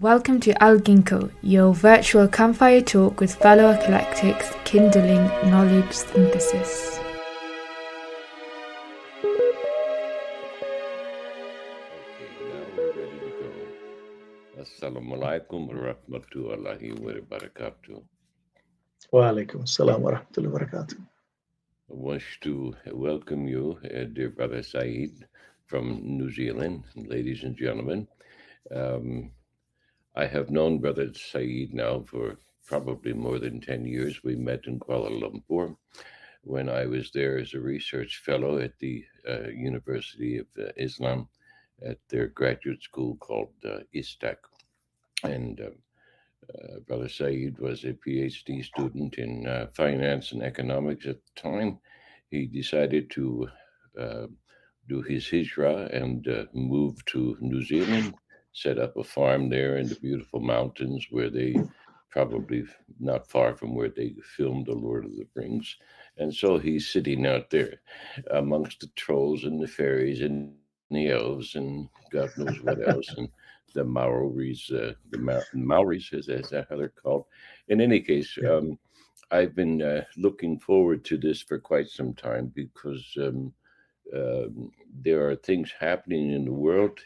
Welcome to Al Ginkgo, your virtual campfire talk with fellow eclectics kindling knowledge synthesis. Okay, now we're ready to go. Assalamu alaikum wa rahmatullahi wa barakatuh. Wa alaikum assalam wa rahmatullahi wa barakatuh. I wish to welcome you, dear brother Saeed from New Zealand, ladies and gentlemen. I have known brother Saeed now for probably more than 10 years. We met in Kuala Lumpur when I was there as a research fellow at the University of Islam at their graduate school called ISTAC. And Brother Saeed was a PhD student in finance and economics at the time. He decided to do his hijrah and move to New Zealand, set up a farm there in the beautiful mountains where they probably not far from where they filmed The Lord of the Rings. And so he's sitting out there amongst the trolls and the fairies and the elves and God knows what else. And the Maoris, Maoris, is that how they're called? In any case, I've been looking forward to this for quite some time because there are things happening in the world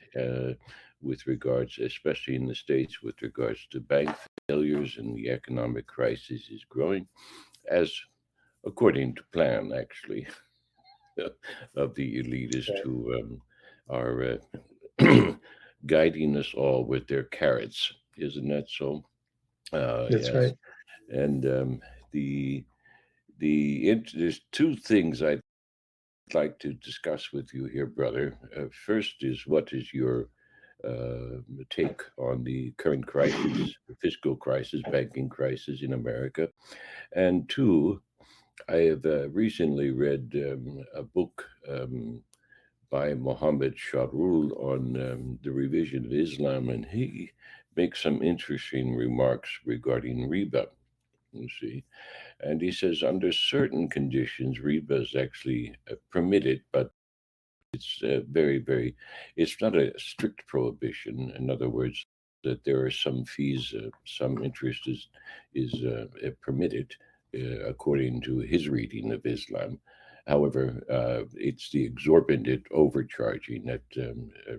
with regards, especially in the States, with regards to bank failures, and the economic crisis is growing, as according to plan, actually, of the elitists who are guiding us all with their carrots. Isn't that so? That's Yes. right. And there's two things I'd like to discuss with you here, brother. First is, what is your take on the current crisis, the fiscal crisis, banking crisis in America? And two, I have recently read a book by Mohammed Shadrul on the revision of Islam, and he makes some interesting remarks regarding Ribbaa, you see. And he says under certain conditions, Ribbaa is actually permitted, but it's it's not a strict prohibition. In other words, that there are some fees, some interest is permitted according to his reading of Islam. However, it's the exorbitant overcharging that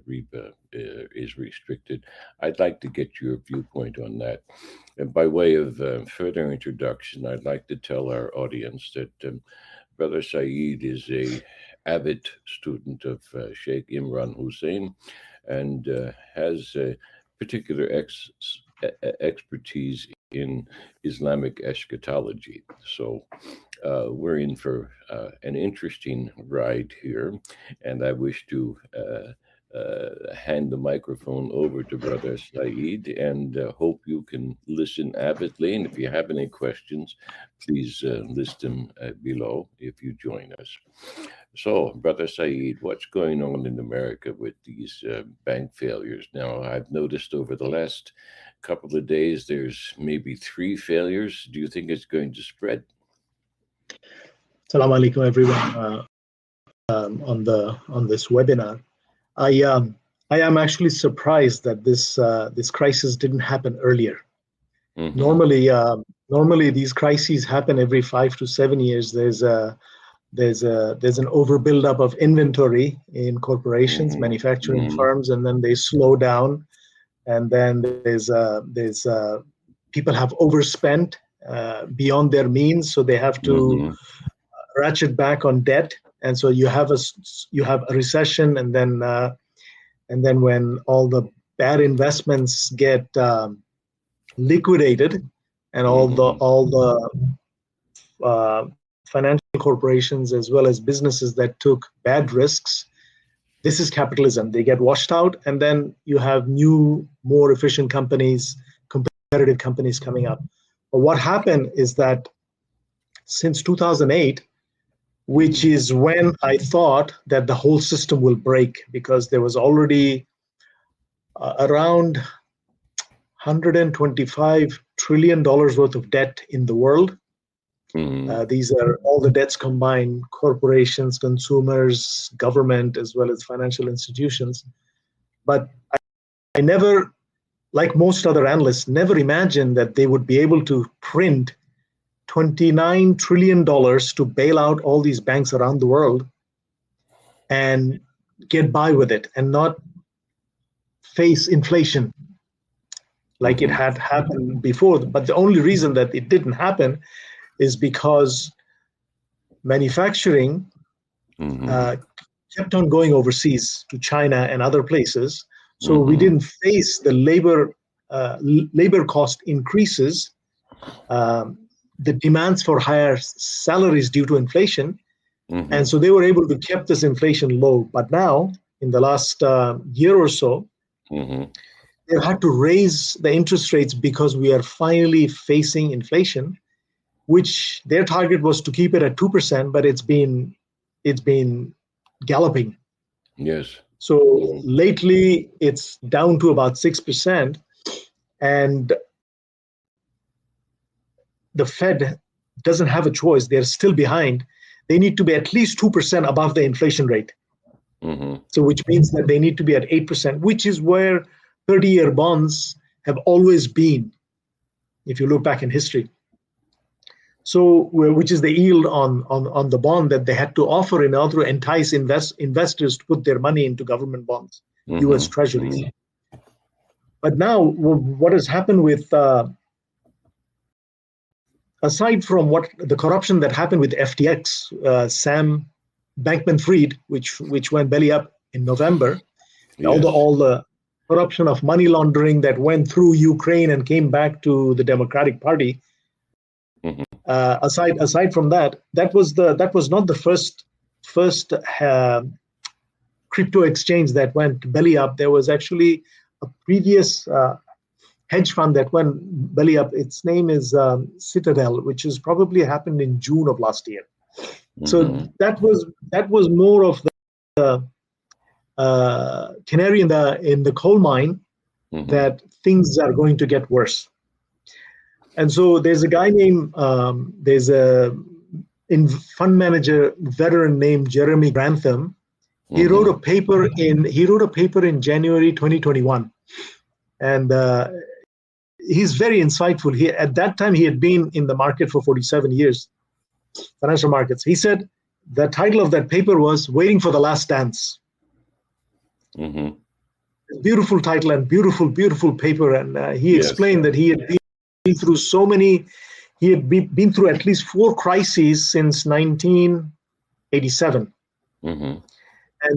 Ribbaa is restricted. I'd like to get your viewpoint on that. And by way of further introduction, I'd like to tell our audience that Brother Saeed is a avid student of Sheikh Imran Hussein and has a particular expertise in Islamic eschatology. So we're in for an interesting ride here, and I wish to hand the microphone over to Brother Saeed and hope you can listen avidly. And if you have any questions, please list them below if you join us. So, Brother Saeed, what's going on in America with these bank failures? Now, I've noticed over the last couple of days there's maybe 3 failures. Do you think it's going to spread? Assalamu alaikum, everyone, on this webinar. I am actually surprised that this crisis didn't happen earlier. Mm-hmm. Normally these crises happen every 5 to 7 years. There's an overbuildup of inventory in corporations, manufacturing firms, and then they slow down. And then there's people have overspent beyond their means, so they have to ratchet back on debt, and so you have a recession, and then when all the bad investments get liquidated, and all the financial corporations as well as businesses that took bad risks, this is capitalism. They get washed out, and then you have new, more efficient companies, competitive companies coming up. But what happened is that since 2008, which is when I thought that the whole system will break, because there was already around $125 trillion worth of debt in the world. These are all the debts combined: corporations, consumers, government, as well as financial institutions. But I never like most other analysts, never imagined that they would be able to print $29 trillion to bail out all these banks around the world and get by with it and not face inflation like it had happened before. But the only reason that it didn't happen is because manufacturing kept on going overseas to China and other places. So we didn't face the labor cost increases, the demands for higher salaries due to inflation. And so they were able to keep this inflation low. But now, in the last year or so, they had to raise the interest rates because we are finally facing inflation, which their target was to keep it at 2%, but it's been galloping. Yes. So lately, it's down to about 6%, and the Fed doesn't have a choice. They're still behind. They need to be at least 2% above the inflation rate. So which means that they need to be at 8%, which is where 30-year bonds have always been, if you look back in history. So, which is the yield on the bond that they had to offer in order to entice investors to put their money into government bonds, U.S. treasuries. But now, what has happened with, aside from what the corruption that happened with FTX, Sam Bankman-Fried, which went belly up in November, all the corruption of money laundering that went through Ukraine and came back to the Democratic Party. Aside from that, that was not the first crypto exchange that went belly up. There was actually a previous hedge fund that went belly up. Its name is Citadel, which has probably happened in June of last year. So that was more of the canary in the coal mine that things are going to get worse. And so there's a guy named there's a fund manager veteran named Jeremy Grantham. He wrote a paper in January 2021, and he's very insightful. At that time he had been in the market for 47 years, financial markets. He said the title of that paper was "Waiting for the Last Dance." Beautiful title and beautiful paper, and he explained that he had been through he had been through at least 4 crises since 1987. And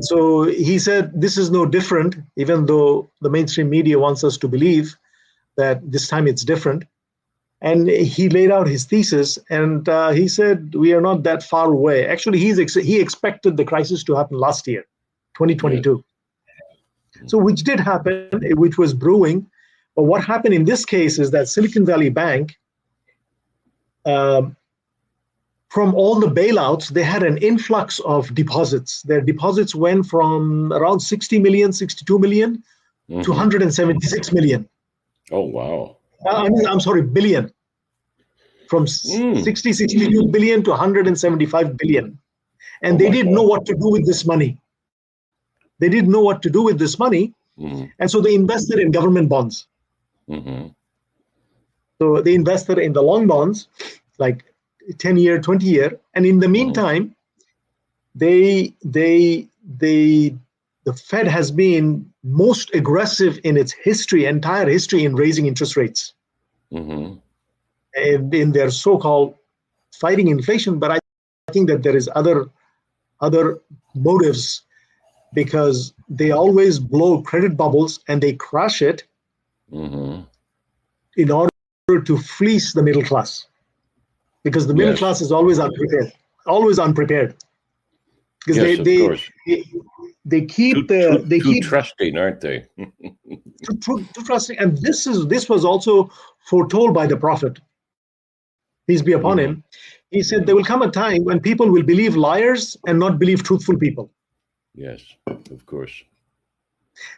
so he said, this is no different, even though the mainstream media wants us to believe that this time it's different. And he laid out his thesis, and he said, we are not that far away. Actually, he expected the crisis to happen last year, 2022. So which did happen, which was brewing. But what happened in this case is that Silicon Valley Bank, from all the bailouts, they had an influx of deposits. Their deposits went from around 60 million, 62 million to 176 million. Oh, wow. I'm sorry, billion. From 62 billion to 175 billion. And they didn't know what to do with this money. And so they invested in government bonds. So they invested in the long bonds, like 10-year, 20-year, and in the meantime, the Fed has been most aggressive in its entire history, in raising interest rates, and in their so-called fighting inflation. But I think that there is other motives, because they always blow credit bubbles and they crush it in order to fleece the middle class, because the middle class is always unprepared. Because they keep trusting, aren't they? too trusting, and this was also foretold by the Prophet, peace be upon him. He said there will come a time when people will believe liars and not believe truthful people. Yes, of course.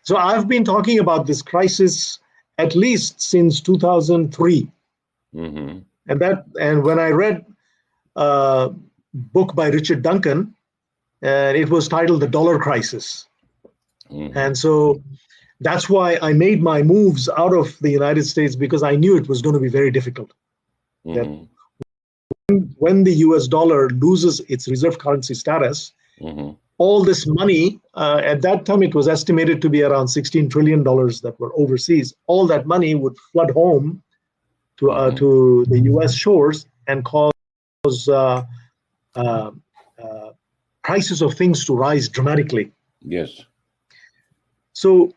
So I've been talking about this crisis at least since 2003. And when I read a book by Richard Duncan, it was titled The Dollar Crisis. And so That's why I made my moves out of the United States, because I knew it was going to be very difficult. That when the US dollar loses its reserve currency status, all this money, at that time it was estimated to be around $16 trillion that were overseas. All that money would flood home to the US shores and cause prices of things to rise dramatically. Yes. So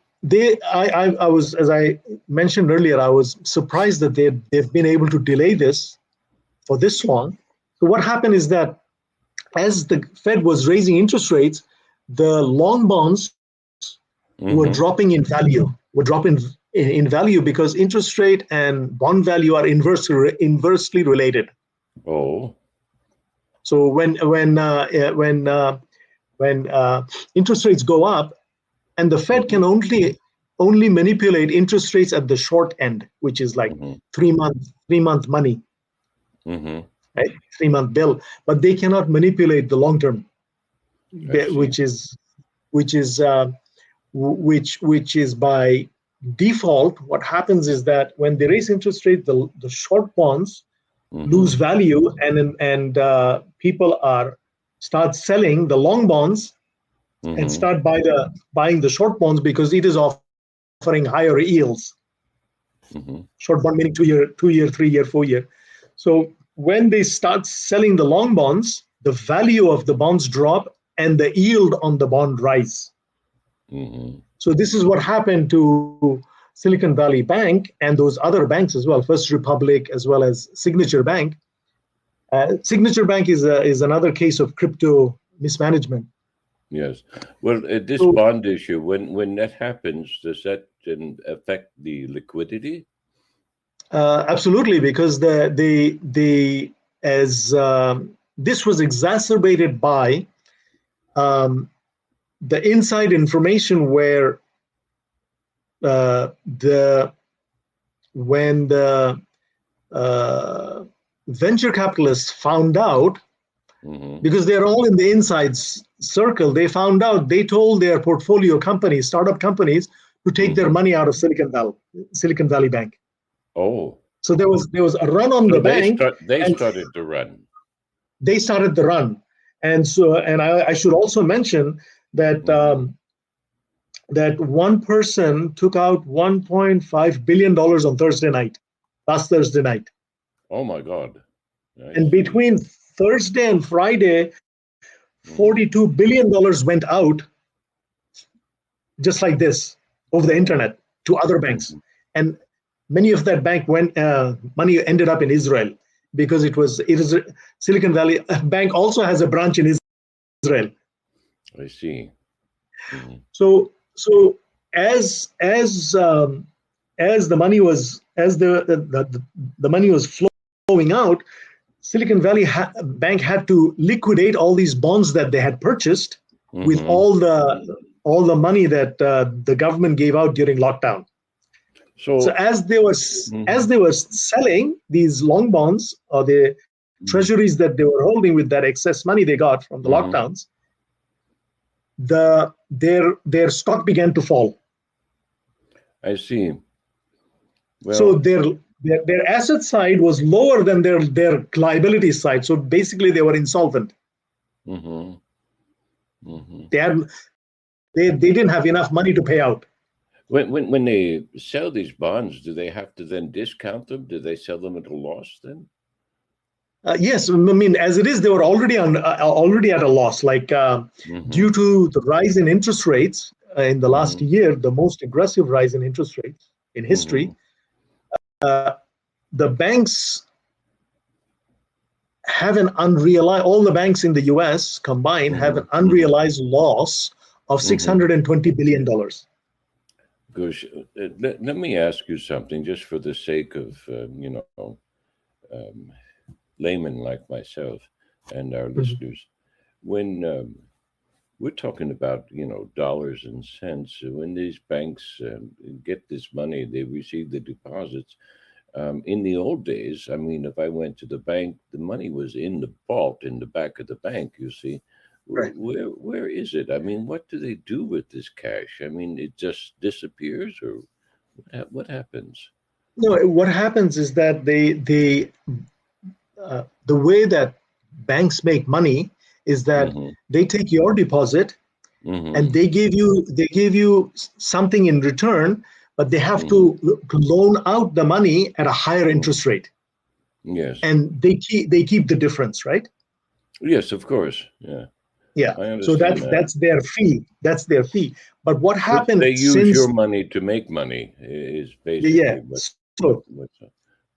I was, as I mentioned earlier, I was surprised that they've been able to delay this for this long. So what happened is that as the Fed was raising interest rates, the long bonds were dropping in value, in value because interest rate and bond value are inversely related. Oh. So when interest rates go up, and the Fed can only manipulate interest rates at the short end, which is like 3 month money, right? 3-month bill, but they cannot manipulate the long term, which is by default. What happens is that when they raise interest rate, the short bonds lose value, and people start selling the long bonds and start buying the short bonds because it is offering higher yields. Short bond meaning 2 year, 3 year, 4 year. So when they start selling the long bonds, the value of the bonds drop and the yield on the bond rise. So this is what happened to Silicon Valley Bank and those other banks as well, First Republic as well as Signature Bank. Signature Bank is another case of crypto mismanagement. Yes. Well, this bond issue, when that happens, does that then affect the liquidity? Absolutely, because this was exacerbated by the inside information where when the venture capitalists found out, because they're all in the inside circle, they found out, they told their portfolio companies, startup companies, to take their money out of Silicon Valley Bank. Oh. So there was a run on the bank. They started the run. They started the run. And so, and I should also mention that that one person took out $1.5 billion on last Thursday night. Oh my God. And between Thursday and Friday, $42 billion went out just like this over the internet to other banks. And many of that bank money ended up in Israel, because it is Silicon Valley Bank also has a branch in Israel. I see. So as the money was the money was flowing out, Silicon Valley Bank had to liquidate all these bonds that they had purchased with all the money that the government gave out during lockdown. So as they were selling these long bonds, or the treasuries that they were holding with that excess money they got from the lockdowns, their stock began to fall. I see. Well, so their asset side was lower than their liability side. So basically, they were insolvent. They didn't have enough money to pay out. When they sell these bonds, do they have to then discount them? Do they sell them at a loss then? Yes, I mean, as it is, they were already at a loss. Like due to the rise in interest rates in the last year, the most aggressive rise in interest rates in history, the banks have an unrealized. All the banks in the U.S. combined have an unrealized loss of $620 billion. Gosh, let me ask you something, just for the sake of laymen like myself and our listeners. When we're talking about dollars and cents, when these banks get this money, they receive the deposits. In the old days, I mean, if I went to the bank, the money was in the vault in the back of the bank, you see, Right. Where is it? I mean, what do they do with this cash? I mean, it just disappears, or what happens? No, what happens is that the way that banks make money is that Mm-hmm. they take your deposit and Mm-hmm. they give you something in return, but they have Mm-hmm. to loan out the money at a higher Mm-hmm. interest rate, Yes. and they keep the difference, right? Yes, of course. Yeah, Yeah. I So understand that's that. that's their fee. That's their fee. But what But they happened use your since money to make money is yeah, basically so what's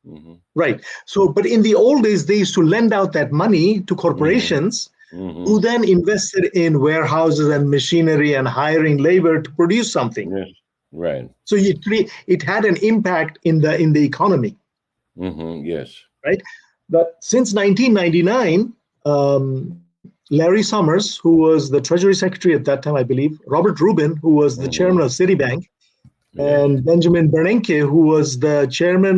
mm-hmm. right. So but in the old days they used to lend out that money to Mm-hmm. corporations Mm-hmm. who then invested in warehouses and machinery and hiring labor to produce something. Yes. Right. So it had an impact in the economy, Mm-hmm. Yes. right? But since 1999, Larry Summers, who was the Treasury Secretary at that time, I believe, Robert Rubin, who was the Mm-hmm. chairman of Citibank, Yes. and Benjamin Bernanke, who was the chairman,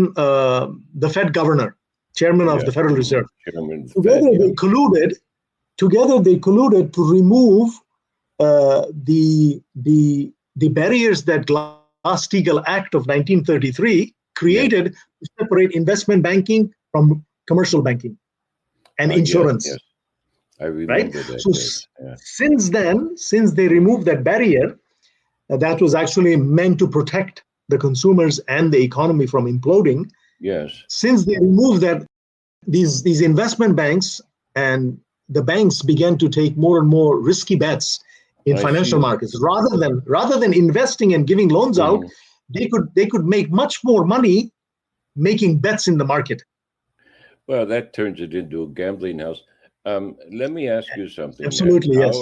the Fed governor, chairman of Yeah. the Federal Mm-hmm. Reserve. Chairman of the Fed. Together Yeah. they colluded. Together they colluded to remove the barriers that Glass-Steagall Act of 1933 Yes. created to separate investment banking from commercial banking and Yes. Yes. insurance, I right? remember that So case. Yeah. since then, since they removed that barrier, that was actually meant to protect the consumers and the economy from imploding. Yes. Since they removed that, these investment banks and the banks began to take more and more risky bets in I financial see. markets. Rather than investing and giving loans out, Mm-hmm. they could make much more money making bets in the market. Well, that turns it into a gambling house. Let me ask you something. Absolutely, yes.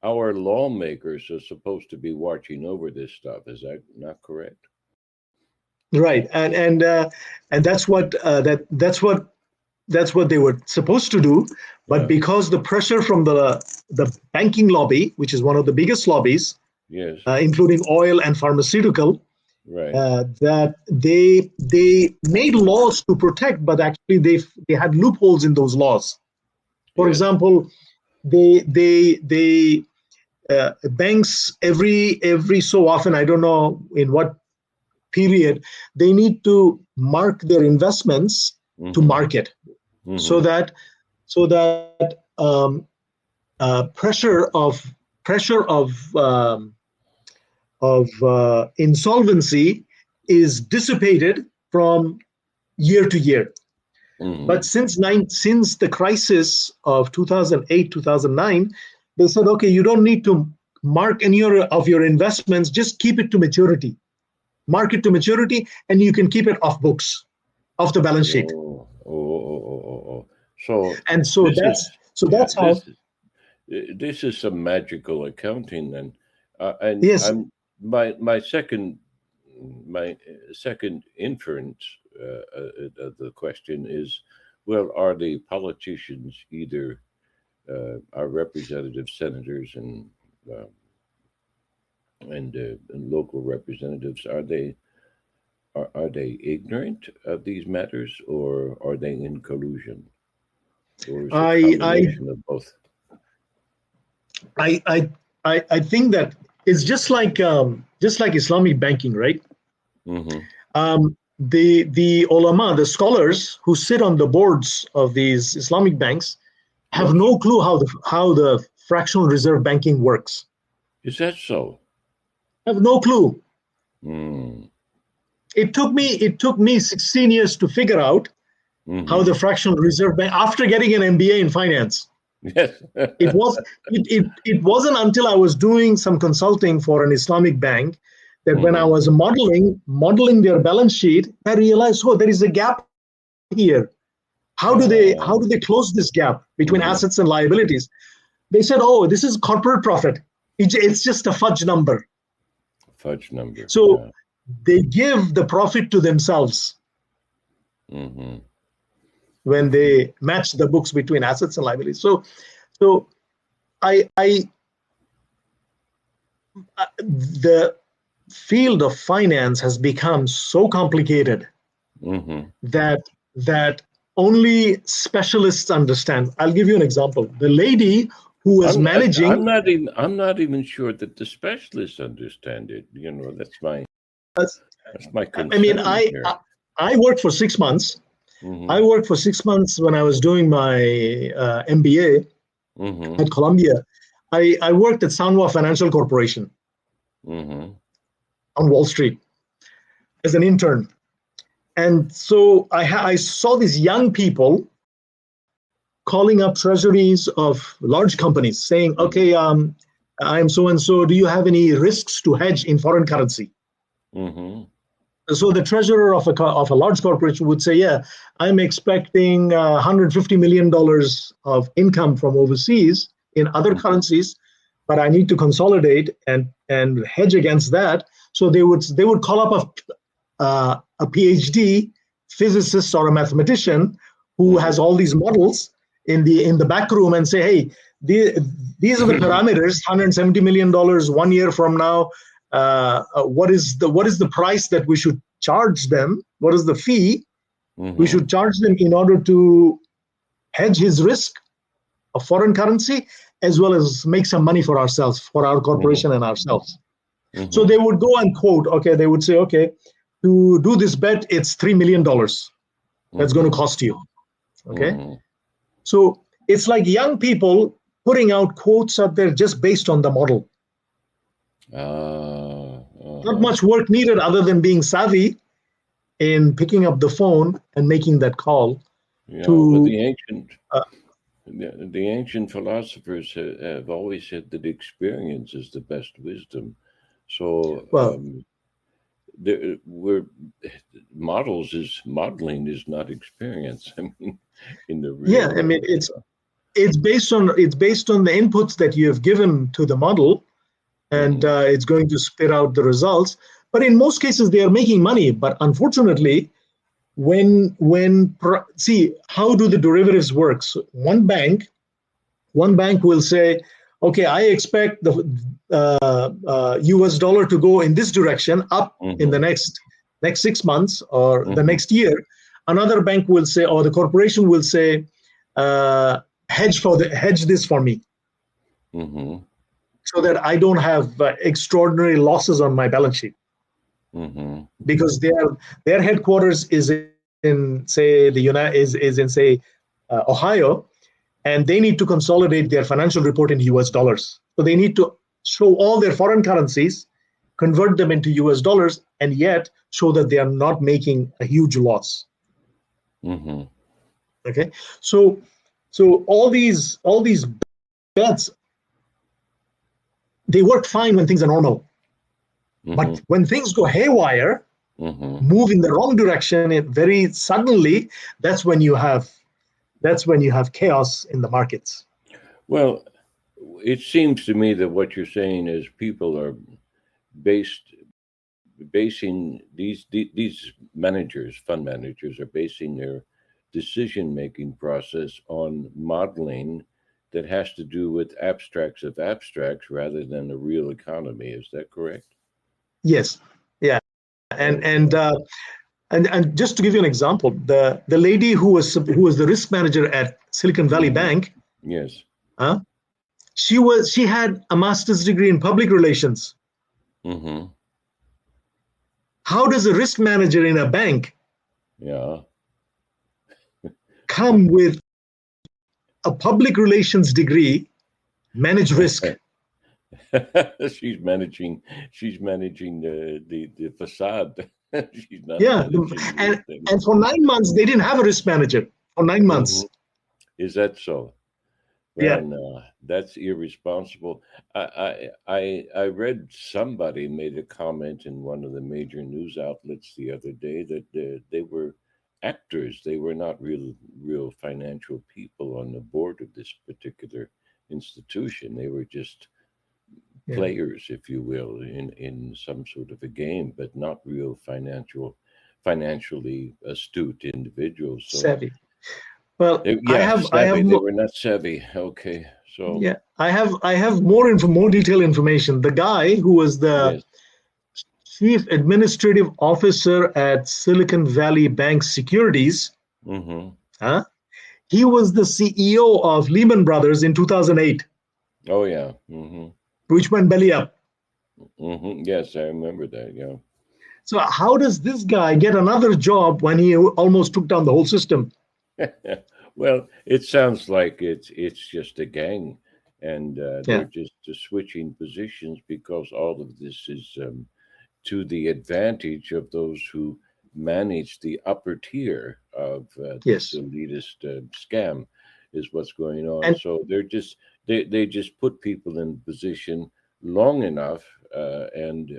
Our lawmakers are supposed to be watching over this stuff. Is that not correct? Right, and that's what they were supposed to do. But Yeah. because the pressure from the banking lobby, which is one of the biggest lobbies, Yes. including oil and pharmaceutical, Right. that they made laws to protect, but actually they had loopholes in those laws. For Yes. example, they banks every so often, I don't know in what period, they need to mark their investments to Mm-hmm. market, so Mm-hmm. that pressure of insolvency is dissipated from year to year. But Mm-hmm. since the crisis of 2008, 2009, they said, okay, you don't need to mark any of your investments, just keep it to maturity. Mark it to maturity, and you can keep it off books, off the balance sheet. Oh. So And so this is yeah. that's how. This is some magical accounting, and Yes. I'm my second inference of the question is, well, are the politicians either our representative senators uh, and local representatives, are they ignorant of these matters, or are they in collusion, or is it a I I combination of both? I I I think that it's just like Islamic banking, right? Mm-hmm. The ulama, the scholars who sit on the boards of these Islamic banks, have Yes. no clue how the fractional reserve banking works. Is that so? Have no clue. Mm. It took me 16 years to figure out how Mm-hmm. the fractional reserve bank, after getting an MBA in finance. Yes. It was it wasn't until I was doing some consulting for an Islamic bank that when I Mm-hmm. was modeling their balance sheet, I realized, oh, there is a gap here. How do they close this gap between Mm-hmm. assets and liabilities? They said, oh, this is corporate profit. It's just a fudge number. Fudge number. So Yeah. they give the profit to themselves Mm-hmm. when they match the books between assets and liabilities. So I the field of finance has become so complicated Mm-hmm. that only specialists understand. I'll give you an example. The lady who was managing. I'm not even sure that the specialists understand it. That's my concern. I mean, I worked for 6 months. Mm-hmm. I worked for 6 months when I was doing my MBA at Columbia. I worked at Sanwa Financial Corporation on Wall Street as an intern. And so I saw these young people calling up treasuries of large companies saying, okay, I am so-and-so, do you have any risks to hedge in foreign currency? So the treasurer of a large corporation would say, yeah, I'm expecting $150 million of income from overseas in other currencies, but I need to consolidate and hedge against that. So they would call up a PhD physicist or a mathematician who has all these models in the back room and say, hey, these are the parameters, $170 million 1 year from now. What is the price that we should charge them? What is the fee we should charge them in order to hedge his risk of foreign currency, as well as make some money for ourselves, for our corporation and ourselves? So they would go and quote, okay, they would say, okay, to do this bet, it's $3 million. That's going to cost you. Okay. So it's like young people putting out quotes out there just based on the model. Not much work needed other than being savvy in picking up the phone and making that call. The ancient philosophers have always said that experience is the best wisdom. So modeling is not experience. I mean, in the real I mean, it's based on the inputs that you have given to the model, and it's going to spit out the results. But in most cases, they are making money. But unfortunately, see, how do the derivatives work? So one bank will say, okay, I expect the US dollar to go in this direction up in the next 6 months or the next year. Another bank will say, or the corporation will say, hedge this for me, so that I don't have extraordinary losses on my balance sheet. Because their headquarters is in, say, Ohio, and they need to consolidate their financial report in US dollars. So they need to show all their foreign currencies, convert them into US dollars, and yet show that they are not making a huge loss. Okay, so all these bets, they work fine when things are normal. But when things go haywire, move in the wrong direction very suddenly, that's when you have chaos in the markets. Well, it seems to me that what you're saying is people are basing these managers, fund managers, are basing their decision-making process on modeling that has to do with abstracts of abstracts rather than the real economy. Is that correct? Yes. Yeah. And just to give you an example, the lady who was the risk manager at Silicon Valley Bank. Yes. She had a master's degree in public relations. How does a risk manager in a bank come with a public relations degree, manage risk? She's managing the facade. She's not. And for 9 months they didn't have a risk manager. For 9 months. Is that so? Well, that's irresponsible. I read somebody made a comment in one of the major news outlets the other day that they were actors. They were not real financial people on the board of this particular institution. They were just players, if you will, in some sort of a game, but not real financially astute individuals. So, savvy. Well, they were not savvy. Okay, so I have more detailed information. The guy who was the chief administrative officer at Silicon Valley Bank Securities, he was the CEO of Lehman Brothers in 2008. Oh, yeah. which went belly up. Yes, I remember that. Yeah. So how does this guy get another job when he almost took down the whole system? Well, it sounds like it's just a gang, and they're Yeah. just switching positions because all of this is to the advantage of those who manage the upper tier of this Yes. elitist scam, is what's going on. And So they just put people in position long enough, and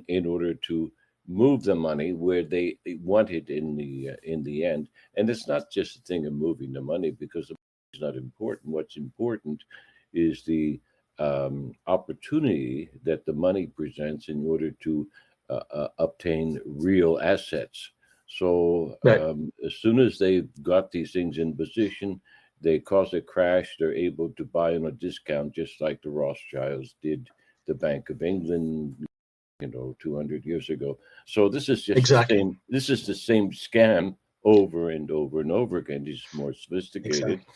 in order to move the money where they want it in the end. And it's not just a thing of moving the money, because the money is not important. What's important is the opportunity that the money presents in order to obtain real assets. So right. as soon as they've got these things in position, they cause a crash. They're able to buy on a discount, just like the Rothschilds did the Bank of England, 200 years ago. So this is just the Exactly. same. This is the same scam over and over and over again. It's more sophisticated, Exactly.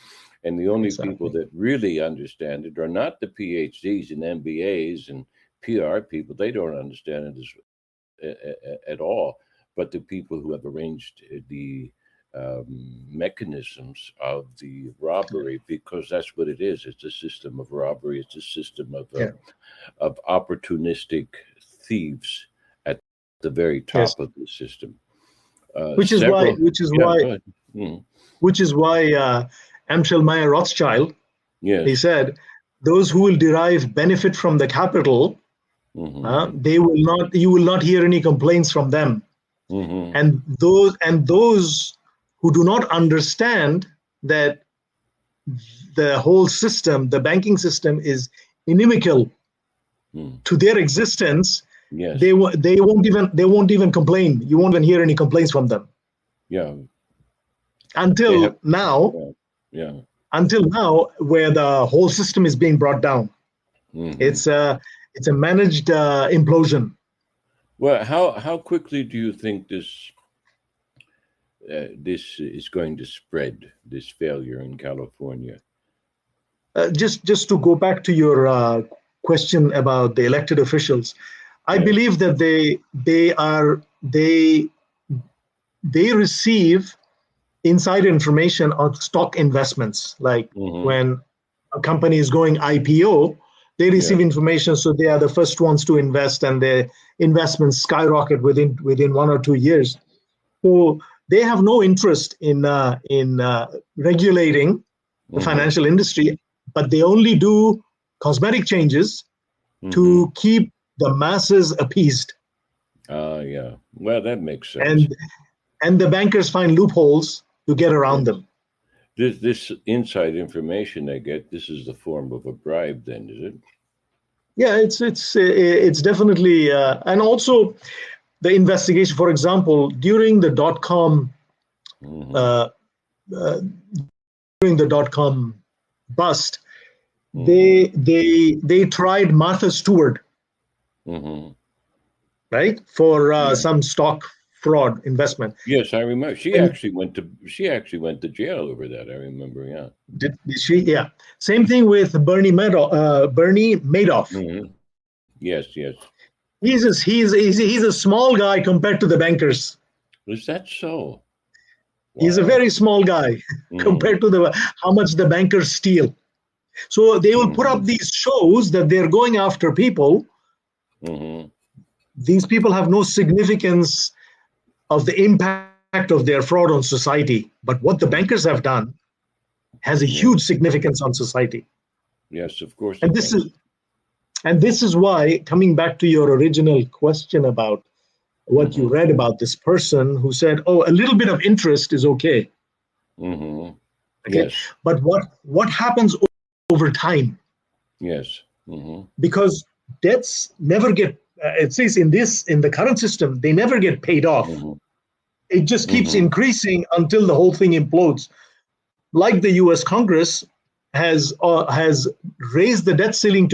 and the only people Exactly. that really understand it are not the PhDs and MBAs and PR people. They don't understand it at all. But the people who have arranged the mechanisms of the robbery, because that's what it is. It's a system of robbery. It's a system Yeah. of opportunistic thieves at the very Yes. top of the system. Which is why. Several, yeah, go ahead. Which is why Amschel Rothschild, Yes. he said, those who will derive benefit from the capital, they will not. You will not hear any complaints from them. And those who do not understand that the whole system, the banking system, is inimical to their existence, Yes. they won't even complain. You won't even hear any complaints from them. Yeah. Until now, Yeah. until now, where the whole system is being brought down. It's a managed implosion. Well, how quickly do you think this is going to spread, this failure in California? Just to go back to your question about the elected officials, I Yes. believe that they receive inside information on stock investments. Like when a company is going IPO, they receive information, so they are the first ones to invest, and their investments skyrocket within 1 or 2 years. So they have no interest in regulating the financial industry, but they only do cosmetic changes to keep the masses appeased. Yeah. Well, that makes sense. And the bankers find loopholes to get around them. This inside information they get, this is the form of a bribe, then, is it? Yeah, it's definitely, and also the investigation. For example, during the .com bust, they tried Martha Stewart, right, for some stock fraud investment. Yes, I remember. She actually went to jail over that. I remember. Yeah. Did she? Yeah. Same thing with Bernie Madoff. Yes. He's a small guy compared to the bankers. Was that so? Wow. He's a very small guy compared to how much the bankers steal. So they will put up these shows that they're going after people. These people have no significance of the impact of their fraud on society. But what the bankers have done has a huge significance on society. Yes, of course. And this is why, coming back to your original question about what you read about this person who said, "Oh, a little bit of interest is okay." Okay, yes. But what happens over time? Yes. Because debts never get. It says in the current system, they never get paid off. It just keeps increasing until the whole thing implodes. Like the U.S. Congress has raised the debt ceiling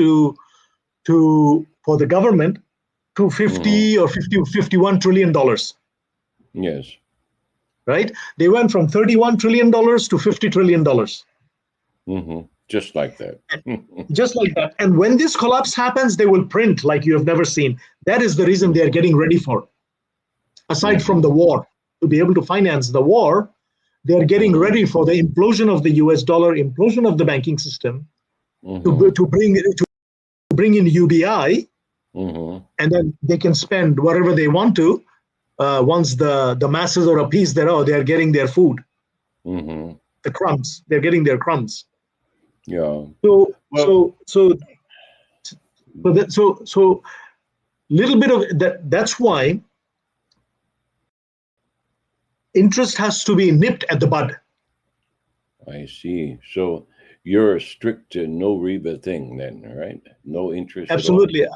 for the government to 51 trillion dollars. Yes. Right? They went from $31 trillion to $50 trillion. Just like that. Just like that. And when this collapse happens, they will print like you have never seen. That is the reason they are getting ready for. Aside from the war, to be able to finance the war, they are getting ready for the implosion of the US dollar, implosion of the banking system, to bring in UBI, and then they can spend whatever they want to. Once the masses are appeased, they are getting their food, the crumbs. They're getting their crumbs. Yeah. So little bit of that. That's why interest has to be nipped at the bud. I see. So you're a strict no riba thing then, right? No interest. Absolutely. At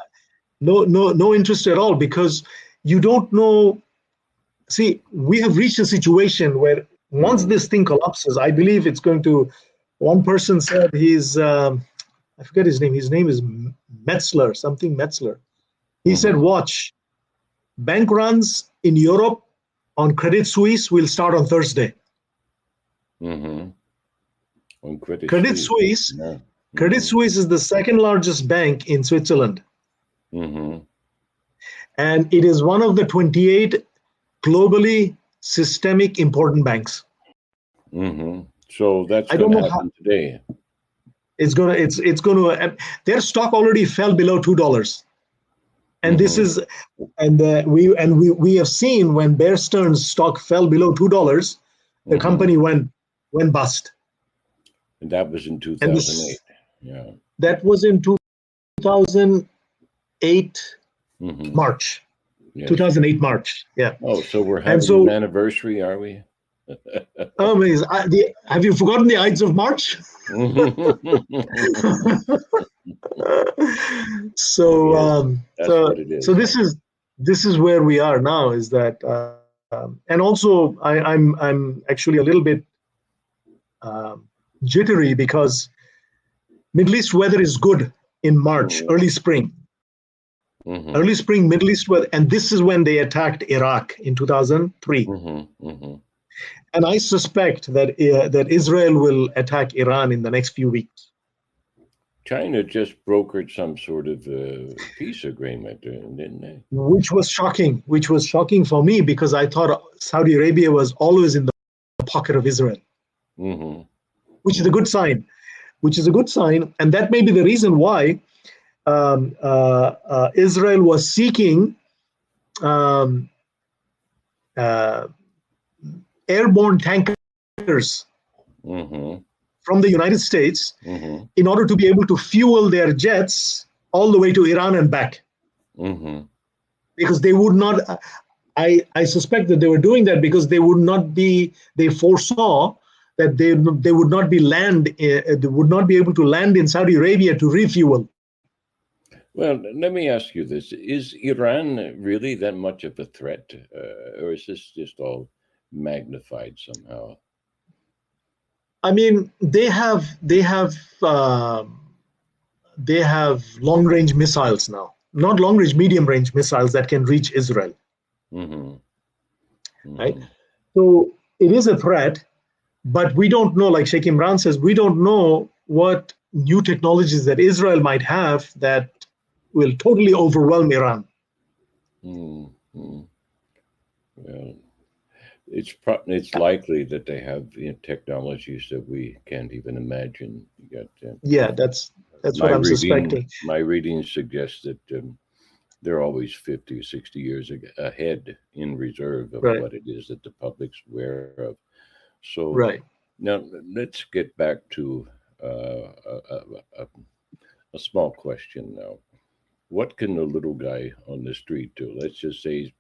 all. No interest at all, because you don't know. See, we have reached a situation where once this thing collapses, I believe it's going to. One person said I forget his name. His name is Metzler, something Metzler. He said, watch, bank runs in Europe on Credit Suisse will start on Thursday. On Credit Suisse. Yeah. Credit Suisse is the second largest bank in Switzerland. And it is one of the 28 globally systemic important banks. So that's going to happen today. It's going to, their stock already fell below $2. And this is, we have seen when Bear Stearns stock fell below $2, the company went bust. And that was in 2008. Yeah. That was in 2008 March. Yes. 2008 March. Yeah. Oh, so we're having an anniversary, are we? Amazing. Have you forgotten the Ides of March? So this is where we are now. Is that and also I'm actually a little bit jittery because Middle East weather is good in March, early spring. Early spring, Middle East weather, and this is when they attacked Iraq in 2003. And I suspect that that Israel will attack Iran in the next few weeks. China just brokered some sort of peace agreement, didn't they? Which was shocking for me, because I thought Saudi Arabia was always in the pocket of Israel, which is a good sign. And that may be the reason why Israel was seeking airborne tankers from the United States in order to be able to fuel their jets all the way to Iran and back. Because they would not, I suspect that they were doing that because they foresaw that they would not be able to land in Saudi Arabia to refuel. Well, let me ask you this. Is Iran really that much of a threat, or is this just all magnified somehow? I mean, they have long-range missiles now. Not long-range, medium-range missiles that can reach Israel. Right? So it is a threat, but we don't know, like Sheikh Imran says, we don't know what new technologies that Israel might have that will totally overwhelm Iran. Well, it's likely that they have technologies that we can't even imagine. That's what I'm suspecting. My readings suggest that they're always 50 or 60 years ahead in reserve of what it is that the public's aware of. So now let's get back to a small question now. What can the little guy on the street do? Let's just say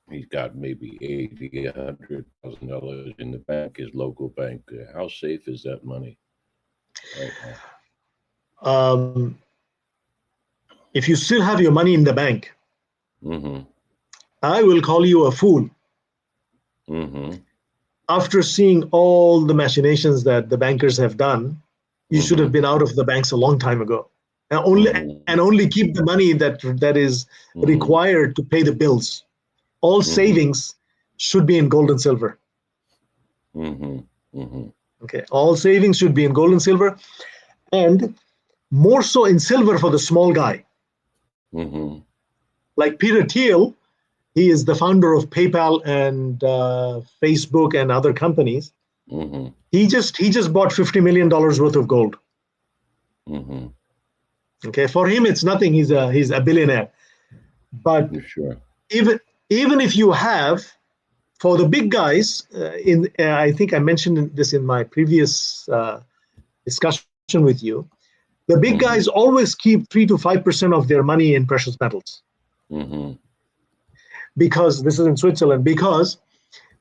he's got maybe $100,000 in the bank, his local bank. How safe is that money right now? If you still have your money in the bank, I will call you a fool. After seeing all the machinations that the bankers have done, you should have been out of the banks a long time ago. And only keep the money that is required to pay the bills. All savings should be in gold and silver. Okay, all savings should be in gold and silver. and more so in silver for the small guy. Mm-hmm. Like Peter Thiel, he is the founder of PayPal and Facebook and other companies. Mm-hmm. He just bought $50 million worth of gold. Mm-hmm. Okay, for him it's nothing. He's a billionaire. But Sure. even if you have, for the big guys, I think I mentioned this in my previous discussion with you. The big guys always keep 3 to 5% of their money in precious metals. Mm-hmm. Because this is in Switzerland. Because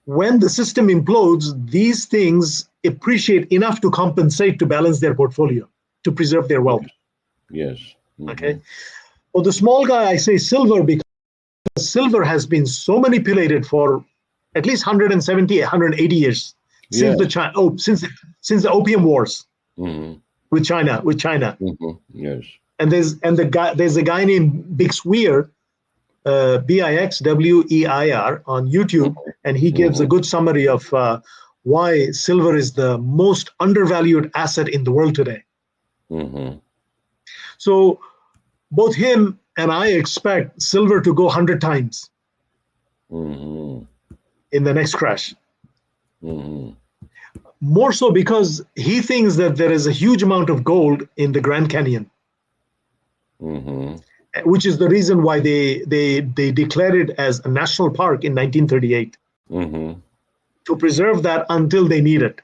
when the system implodes, these things appreciate enough to compensate to balance their portfolio, to preserve their wealth. Yes. Mm-hmm. Okay. For the small guy, I say silver because silver has been so manipulated for at least 170, 180 years since since the Opium Wars with China. Mm-hmm. Yes. And there's a guy named Bixweir, Bixweir on YouTube, and he gives a good summary of why silver is the most undervalued asset in the world today. Mm-hmm. So both him and I expect silver to go 100 times in the next crash. Mm-hmm. More so because he thinks that there is a huge amount of gold in the Grand Canyon, which is the reason why they declared it as a national park in 1938 to preserve that until they need it.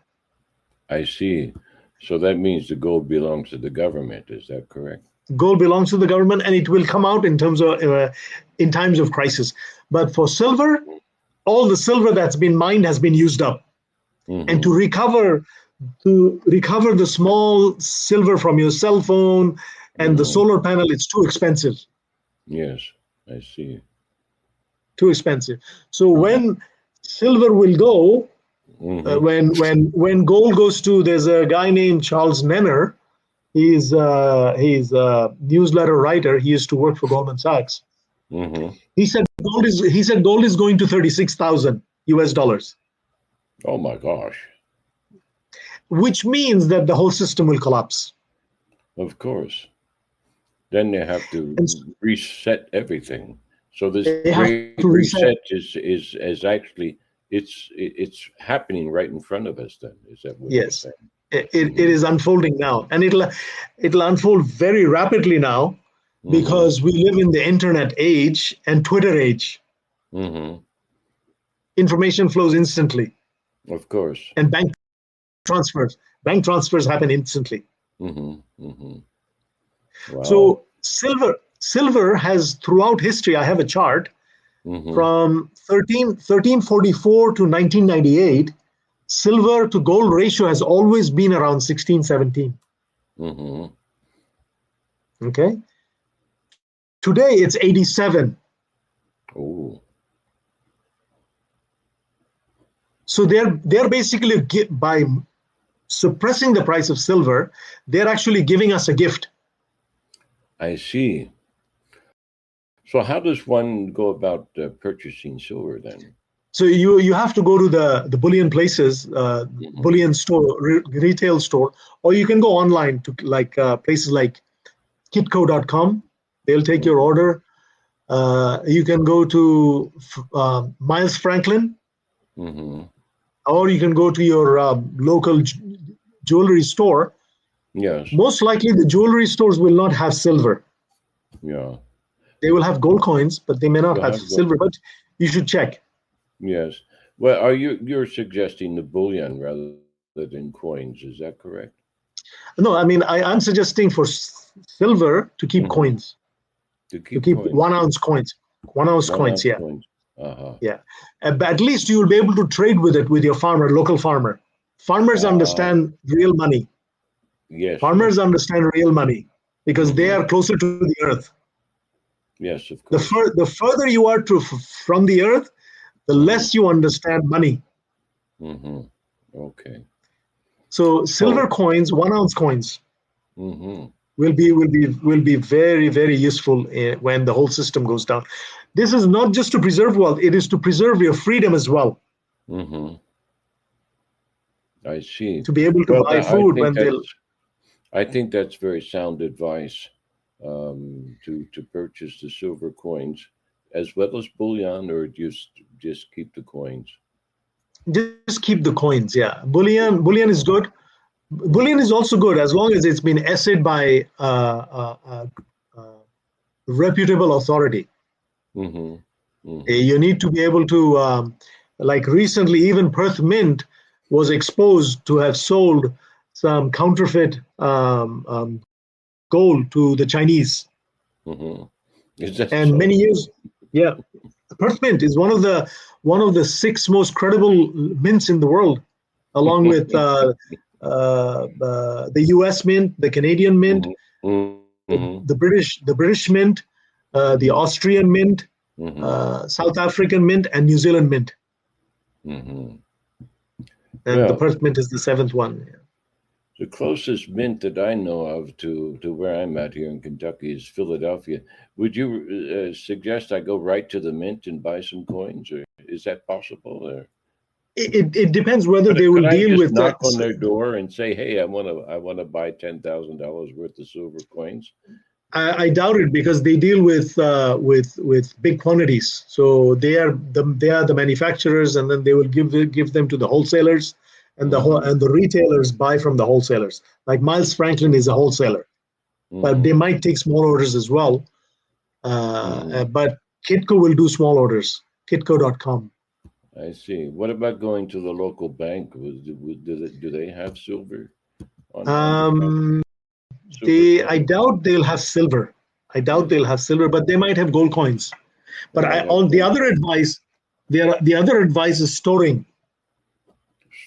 I see. So that means the gold belongs to the government. Is that correct? Gold belongs to the government, and it will come out in times of crisis. But for silver, all the silver that's been mined has been used up, and to recover the small silver from your cell phone and the solar panel, it's too expensive. Yes, I see. Too expensive. So when silver will go, when gold goes to, there's a guy named Charles Nenner. He's a newsletter writer. He used to work for Goldman Sachs. He said gold is going to 36,000 US dollars. Oh my gosh. Which means that the whole system will collapse. Of course. Then they have to reset everything. So this great reset is actually it's happening right in front of us. Then is that what you're saying? It is unfolding now, and it'll unfold very rapidly now because we live in the internet age and Twitter age. Information flows instantly. Of course. And bank transfers happen instantly. Wow. So silver has throughout history, I have a chart from 1344 to 1998, silver to gold ratio has always been around 16-17. Okay. Today it's 87. Oh. So they're basically, by suppressing the price of silver, they're actually giving us a gift. I see. So how does one go about purchasing silver then? So you have to go to the bullion places, bullion store, retail store, or you can go online to places like kitco.com. They'll take your order. You can go to Miles Franklin, or you can go to your local jewelry store. Yes. Most likely the jewelry stores will not have silver. Yeah. They will have gold coins, but they may not have silver, but you should check. Yes. Well, you're suggesting the bullion rather than coins, is that correct? No, I mean, I'm suggesting for silver to keep coins. To keep coins. 1 ounce coins. 1 ounce coins, yeah. Coins. Yeah. But at least you will be able to trade with it with your local farmer. Farmers understand real money. Yes. Farmers understand real money because they are closer to the earth. Yes, of course. The further you are from the earth, the less you understand money. Okay. So silver coins, 1 ounce coins, will be very, very useful when the whole system goes down. This is not just to preserve wealth; it is to preserve your freedom as well. I see. To be able to buy food when they'll. I think that's very sound advice, to purchase the silver coins as well as bullion, or just keep the coins. Just keep the coins. Yeah, bullion is good. Bullion is also good as long as it's been assayed by reputable authority. Mm-hmm. Mm-hmm. You need to be able to, like recently, even Perth Mint was exposed to have sold some counterfeit gold to the Chinese. Mm-hmm. Is that And so? many years, yeah, Perth Mint is one of the 6 most credible mints in the world, along with the U.S. Mint, the Canadian Mint, Mm-hmm. the British Mint, the Austrian Mint, Mm-hmm. South African Mint, and New Zealand Mint. Mm-hmm. And the Well, Perth Mint is the 7th one. the closest mint that I know of to where I'm at here in Kentucky is Philadelphia. Would you suggest I go right to the mint and buy some coins, or is that possible? Or It depends whether they could will I deal just with knock on their door and say, "Hey, I want to buy $10,000 worth of silver coins"? I doubt it because they deal with big quantities. So they are the manufacturers, and then they will give them to the wholesalers, and the retailers buy from the wholesalers. Like Miles Franklin is a wholesaler, but they might take small orders as well. But Kitco will do small orders. Kitco.com. I see. What about going to the local bank? Do they have silver on deposit? Silver I coins? doubt they'll have silver. I doubt they'll have silver, but they might have gold coins. They But might have on the gold. other advice, the other advice is storing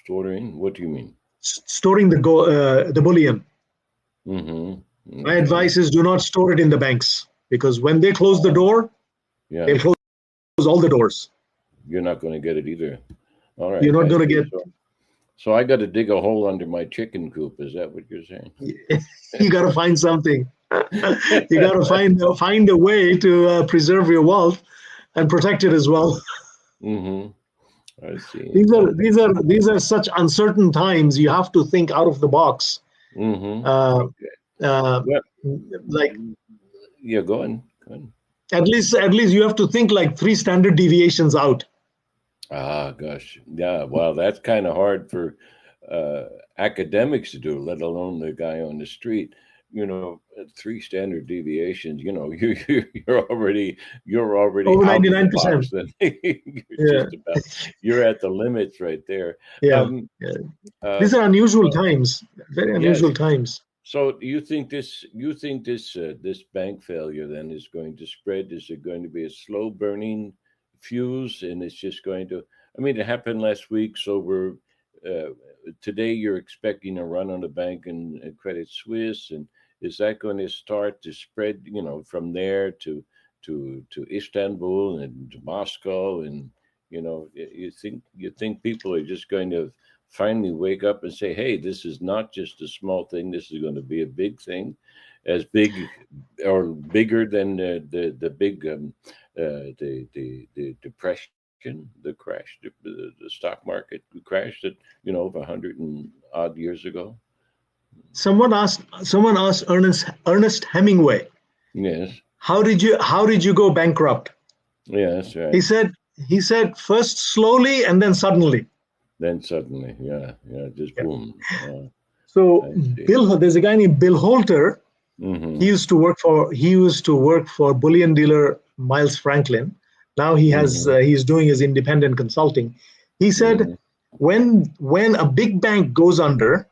Storing? What do you mean? storing the bullion. Mm-hmm. My Okay. advice is do not store it in the banks because when they close the door, Yeah, they'll close all the doors. you're not going to get it either. All You're right, not I going to see. get. So I got to dig a hole under my chicken coop. Is that what you're saying? You got to find something. You got to find a way to preserve your wealth and protect it as well. Mm-hmm. I see. These are such uncertain times. You have to think out of the box. Mm-hmm. Uh, Okay. uh, Well, like yeah, go on. Go on. at least you have to think like 3 standard deviations out. Ah, gosh. Yeah, well, that's kind of hard for academics to do, let alone the guy on the street. 3 standard deviations. You're already Over out of the 99%. box. Then Yeah, you're at the limits right there. yeah, Um, yeah. uh, These are unusual times, very yes. unusual times. So you think this bank failure then is going to spread? Is it going to be a slow burning fuse, and it's just going to? I mean, it happened last week, so we're uh, today. You're expecting a run on the bank and Credit Suisse, and is that going to start to spread? From there to Istanbul and to Moscow, and you think people are just going to finally wake up and say, "Hey, this is not just a small thing. This is going to be a big thing, as big or bigger than the big the depression, the crash, the stock market crash that over 100 and odd years ago." Someone asked Ernest Hemingway, Yes, how did you go bankrupt? yes, He right. said he said first slowly and then suddenly. Then suddenly, yeah, just Yeah. boom. So I see. There's a guy named Bill Holter. He Mm-hmm. used to work for bullion dealer Miles Franklin. Now Mm-hmm. he's doing his independent consulting. He said Mm-hmm. when a big bank goes under,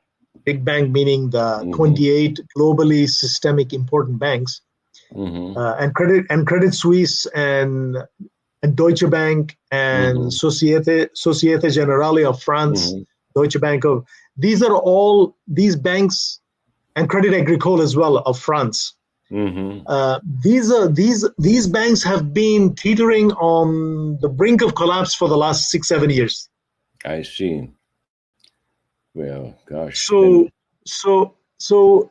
big bank meaning the Mm-hmm. 28 globally systemic important banks, Mm-hmm. Credit Suisse and Deutsche Bank and Mm-hmm. Societe Generale of France, Mm-hmm. Deutsche Bank of these are all these banks and Credit Agricole as well of France. Mm-hmm. These banks have been teetering on the brink of collapse for the last 6-7 years. I see. Well, gosh, then. So so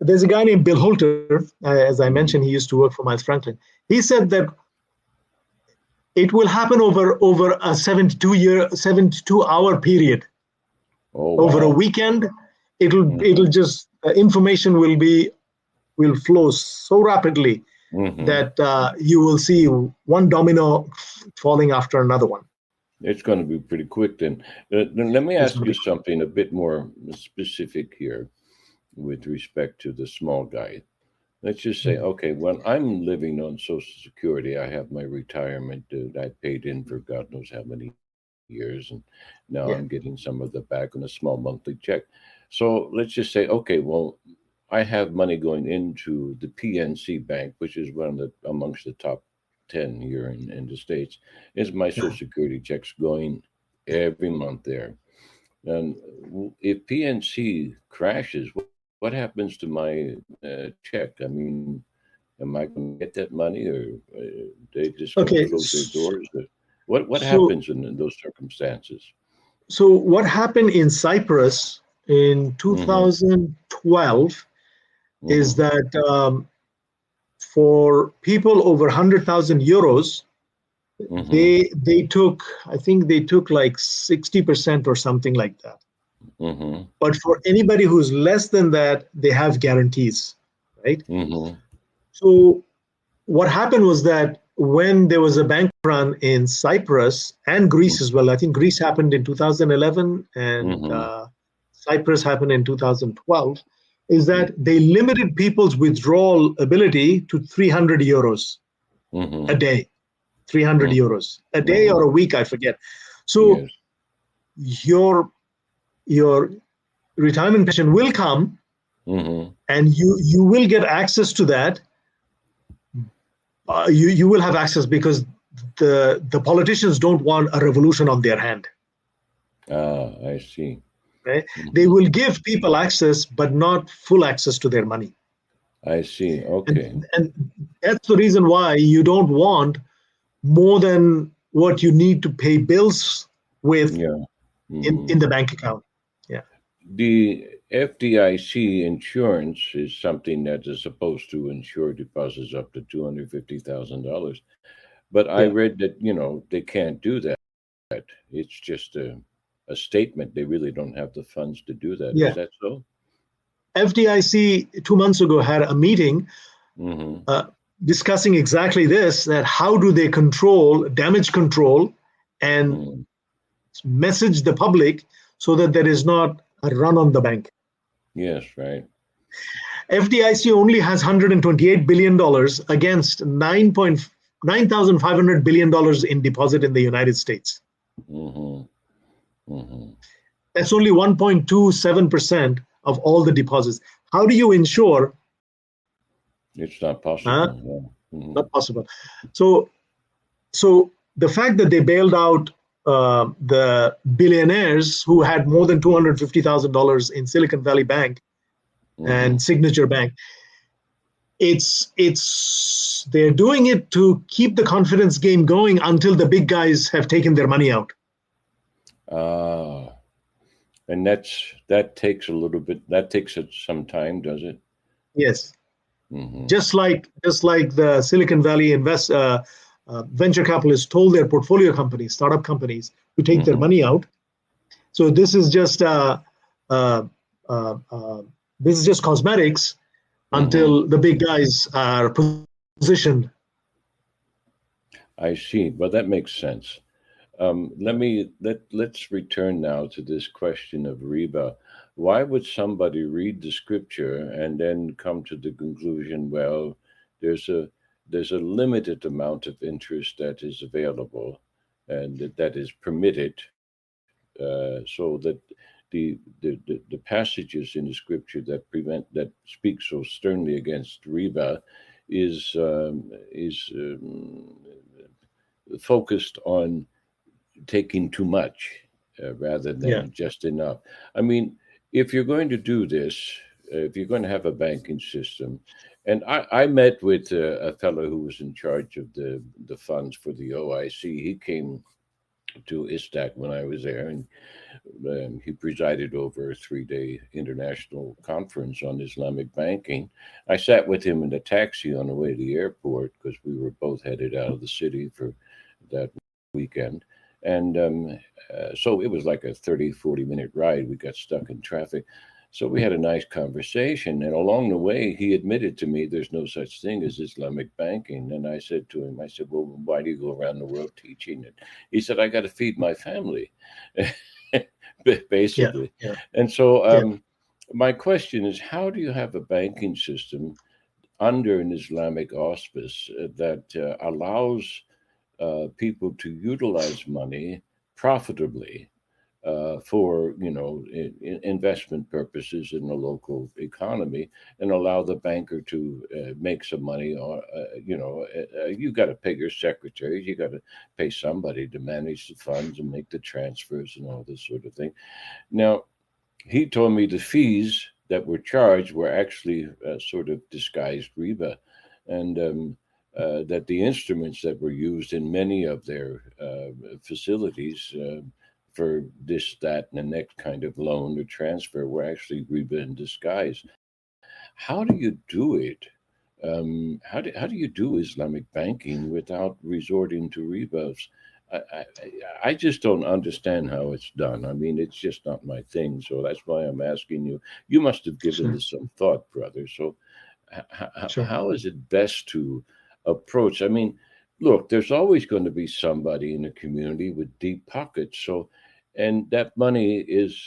there's a guy named Bill Holter, as I Mhm. mentioned, he used to work for Miles Franklin. He said that it will happen over a 72-hour period. Oh, Over a wow. weekend, it'll Mhm. just information will flow so rapidly that you will see one domino falling after another one. It's going to be pretty quick then. Let me ask you something a bit more specific here with respect to the small guy. Let's just say, okay, when I'm living on Social Security, I have my retirement that I paid in for God knows how many years, and now I'm getting some of that back on a small monthly check. So let's just say, okay, well, I have money going into the PNC Bank, which is one of the amongst the top 10 here in the States. Is my Social Security checks going every month there? And if PNC crashes, what happens to my check? I mean, am I going to get that money, or they just going to close their doors? What happens in those circumstances? So what happened in Cyprus in 2012 is that for people over 100,000 euros, they took, I think they took like 60% or something like that. But for anybody who's less than that, they have guarantees, right? So what happened was that when there was a bank run in Cyprus and Greece as well, I think Greece happened in 2011 and Cyprus happened in 2012, is that they limited people's withdrawal ability to 300 euros a day, 300 euros a day or a week, I forget. So your retirement pension will come and you will get access to that. You will have access because the politicians don't want a revolution on their hand. I see. Right? They will give people access, but not full access to their money. I see. Okay. And that's the reason why you don't want more than what you need to pay bills with in the bank account. Yeah. The FDIC insurance is something that is supposed to insure deposits up to $250,000. But I read that, they can't do that. It's just a statement. They really don't have the funds to do that. Is that so? FDIC 2 months ago had a meeting discussing exactly this, that how do they control damage control and message the public so that there is not a run on the bank. Yes, right. FDIC only has $128 billion against $9,500 billion in deposit in the United States. That's only 1.27% of all the deposits. How do you ensure? It's not possible. Not possible. So the fact that they bailed out the billionaires who had more than $250,000 in Silicon Valley Bank and Signature Bank, they're doing it to keep the confidence game going until the big guys have taken their money out. And that takes some time, does it? Yes. Just like the Silicon Valley venture capitalists told their portfolio companies, startup companies, to take their money out. So this is just cosmetics until the big guys are positioned. I see. Well, that makes sense. Let's return now to this question of riba. Why would somebody read the scripture and then come to the conclusion, well, there's a limited amount of interest that is available and that is permitted, so that the passages in the scripture that speak so sternly against riba is focused on taking too much rather than just enough. I mean, if you're going to do this, if you're going to have a banking system, and I met with a fellow who was in charge of the funds for the OIC. He came to ISTAC when I was there, and he presided over a 3-day international conference on Islamic banking. I sat with him in a taxi on the way to the airport because we were both headed out of the city for that weekend. And so it was like a 30, 40-minute ride. We got stuck in traffic. So we had a nice conversation, and along the way, he admitted to me there's no such thing as Islamic banking. And I said to him, I said, well, why do you go around the world teaching it? He said, I got to feed my family, basically. Yeah. And so my question is, how do you have a banking system under an Islamic auspice that allows people to utilize money profitably for investment purposes in the local economy, and allow the banker to make some money? Or you got to pay your secretaries, you got to pay somebody to manage the funds and make the transfers and all this sort of thing. Now, he told me the fees that were charged were actually sort of disguised riba, and that the instruments that were used in many of their facilities for this, that, and the next kind of loan or transfer were actually riba in disguise. How do you do it? How do you do Islamic banking without resorting to ribas? I just don't understand how it's done. I mean, it's just not my thing. So that's why I'm asking you. You must have given this some thought, brother. So how is it best to approach? I mean, look, there's always going to be somebody in the community with deep pockets. So, and that money is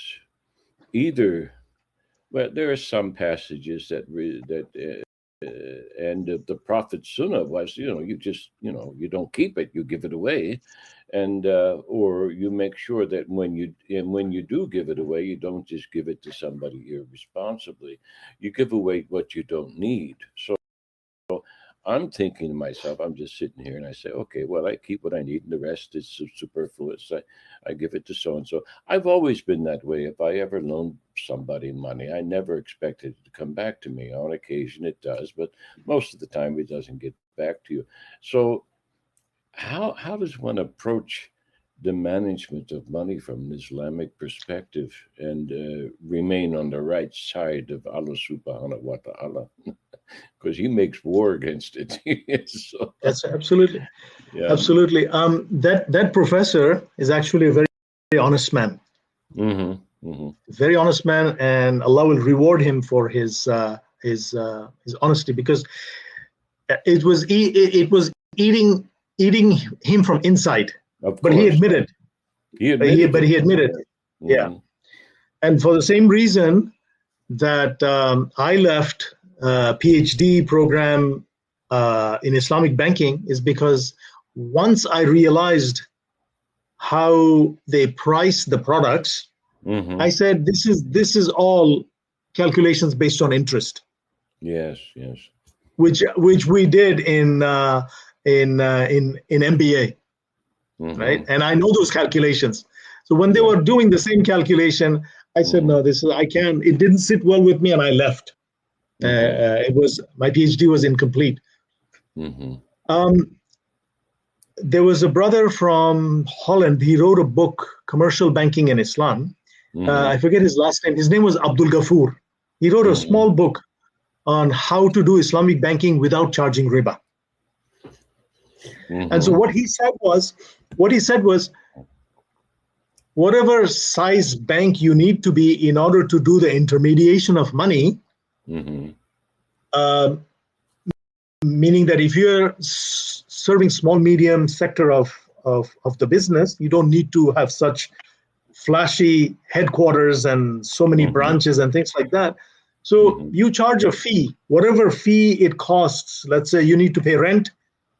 either, well, there are some passages that and the Prophet's sunnah was, you don't keep it, you give it away, and or you make sure that when you do give it away, you don't just give it to somebody irresponsibly. You give away what you don't need. So I'm thinking to myself, I'm just sitting here and I say, okay, well, I keep what I need and the rest is superfluous. I give it to so-and-so. I've always been that way. If I ever loaned somebody money, I never expected it to come back to me. On occasion it does, but most of the time it doesn't get back to you. So how does one approach the management of money from an Islamic perspective and remain on the right side of Allah subhanahu wa ta'ala? Because he makes war against it. So, that's absolutely. Yeah. Absolutely. That professor is actually a very, very honest man. Mm-hmm. Mm-hmm. Very honest man, and Allah will reward him for his honesty, because it was eating him from inside. But he admitted. He admitted. Mm-hmm. Yeah. And for the same reason that I left PhD program in Islamic banking, is because once I realized how they price the products, Mm-hmm. I said, this is all calculations based on interest. Yes. Which we did in MBA, Mm-hmm. right? And I know those calculations. So when they were doing the same calculation, I said, no, I can't. It didn't sit well with me, and I left. My PhD was incomplete. Mm-hmm. There was a brother from Holland. He wrote a book, Commercial Banking in Islam. Mm-hmm. I forget his last name. His name was Abdul Ghafoor. He wrote a small book on how to do Islamic banking without charging riba. Mm-hmm. And so what he said was, whatever size bank you need to be in order to do the intermediation of money, meaning that if you're serving small, medium sector of the business, you don't need to have such flashy headquarters and so many branches and things like that. So you charge a fee, whatever fee it costs. Let's say you need to pay rent,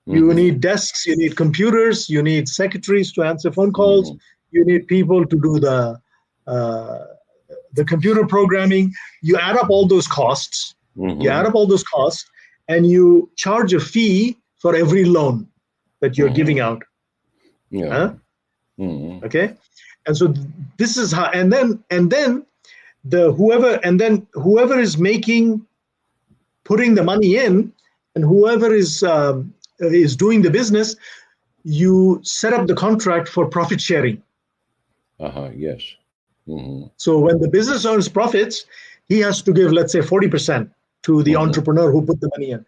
you need desks, you need computers, you need secretaries to answer phone calls, you need people to do the computer programming. You add up all those costs. And you charge a fee for every loan that you're giving out. Yeah. Okay. And so this is how, and then whoever is putting the money in, and whoever is doing the business, you set up the contract for profit sharing. Yes. So when the business earns profits, he has to give, let's say, 40% to the entrepreneur who put the money in.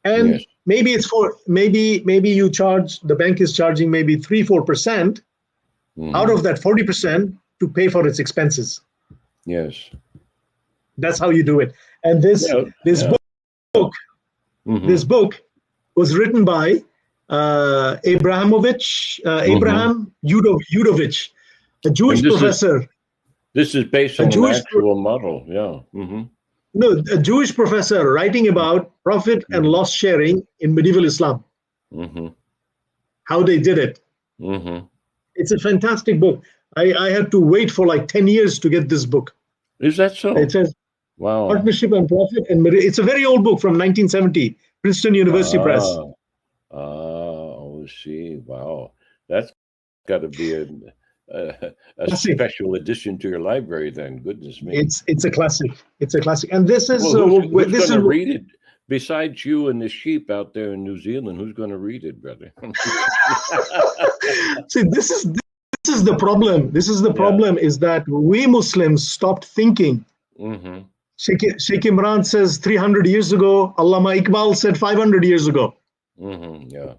And maybe you charge, the bank is charging maybe 3-4% out of that 40% to pay for its expenses. Yes. That's how you do it. And this Yeah, this yeah. book Mm-hmm. this book was written by Abraham Udovich, a And Jewish professor. this is based A on an Jewish actual model. Yeah. Mm-hmm. no, a Jewish professor writing about profit and Mm-hmm. loss sharing in medieval Islam, Mm-hmm. how they did it. Mm-hmm. It's a fantastic book. I had to wait for like 10 years to get this book. Is that so? It says Wow. Partnership and Profit and it's a very old book from 1970, Princeton University Press. Ah. Oh, see. Wow. That's got to be a Classic. special addition to your library then. Goodness me. It's a classic. It's a classic. And this is Well, who's this going is to read it besides you and the sheep out there in New Zealand? Who's going to read it, brother? see this is the problem. This is the Yeah. problem is that we Muslims stopped thinking. Mm-hmm. Sheikh Imran says 300 years ago. Allama Iqbal said 500 years ago. Mm-hmm. Yeah.